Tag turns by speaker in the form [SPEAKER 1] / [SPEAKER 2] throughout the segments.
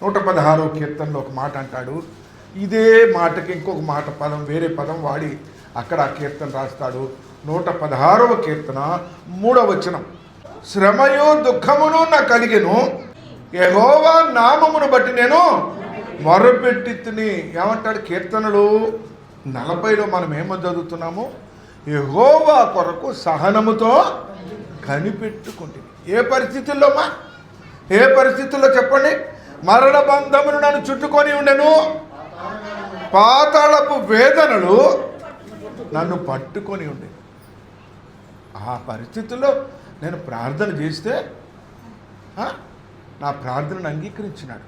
[SPEAKER 1] 116వ కీర్తనలో ఒక మాట అంటాడు. ఇదే మాటకి ఇంకొక మాట పదం వేరే పదం వాడి అక్కడ ఆ కీర్తన రాస్తాడు. 116వ కీర్తన 3వ వచనం, శ్రమయు దుఃఖమును నాకు కలిగెను, యెహోవా నామమును బట్టి నేను మొరపెట్టి తిని. ఏమంటాడు కీర్తనలు 40లో మనం ఏమో చదువుతున్నాము, యెహోవా కొరకు సహనముతో కనిపెట్టుకుంటుంది. ఏ పరిస్థితుల్లోమా, ఏ పరిస్థితుల్లో చెప్పండి? మరణ బంధమును నన్ను చుట్టుకొని ఉండెను, పాతాళపు వేదనలు నన్ను పట్టుకొని ఉండే. ఆ పరిస్థితుల్లో నేను ప్రార్థన చేస్తే నా ప్రార్థనను అంగీకరించినాడు,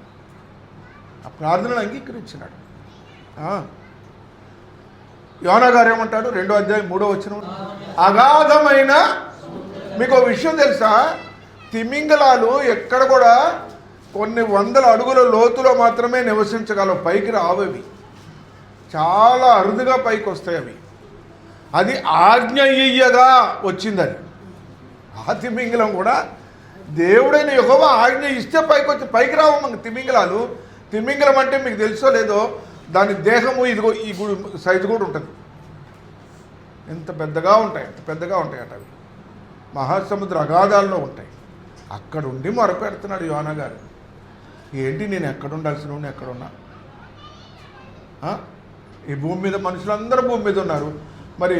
[SPEAKER 1] ఆ ప్రార్థనను అంగీకరించినాడు. యోనా గారు ఏమంటాడు 2వ అధ్యాయం 3వ వచనం, అగాధమైన, మీకు విషయం తెలుసా, తిమింగలాలు ఎక్కడ కూడా కొన్ని వందల అడుగుల లోతులో మాత్రమే నివసించగలవు, పైకి రావవి, చాలా అరుదుగా పైకి వస్తాయి అవి. అది ఆజ్ఞ ఇయ్యగా వచ్చింది. అది ఆ తిమింగలం కూడా దేవుడైన యెహోవా ఆజ్ఞ ఇస్తే పైకి వచ్చి, పైకి రావు మనకు తిమింగలాలు. తిమింగలం అంటే మీకు తెలుసో లేదో, దాని దేహము ఇదిగో ఈ సైజు కూడా ఉంటుంది. ఎంత పెద్దగా ఉంటాయి, ఎంత పెద్దగా ఉంటాయి అట అవి. మహాసముద్ర అగాధాల్లో ఉంటాయి. అక్కడ ఉండి మొరపెడుతున్నాడు యోనా గారు. ఏంటి నేను ఎక్కడ ఉండాల్సిన వాడిని, ఎక్కడున్నా? ఈ భూమి మీద మనుషులందరూ భూమి మీద ఉన్నారు. మరి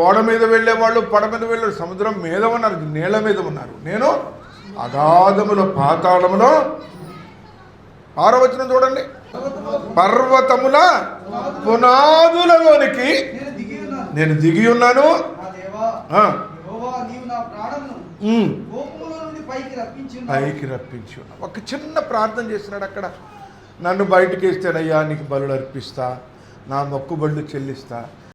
[SPEAKER 1] ఓడ మీద వెళ్ళేవాళ్ళు, పడ మీద వెళ్ళే, సముద్రం మీద ఉన్నారు, నీళ్ళ మీద ఉన్నారు. నేను అగాధములో, పాతాళములో. 6వ వచనం చూడండి, పర్వతముల పునాదులలోనికి నేను దిగి ఉన్నాను, పైకి రప్పించి ఉన్నా. ఒక చిన్న ప్రార్థన చేస్తున్నాడు అక్కడ. నన్ను బయటికి వేస్తాడయ్యా, నీకు బలులు అర్పిస్తా, నా మొక్కుబళ్ళు చెల్లిస్తా.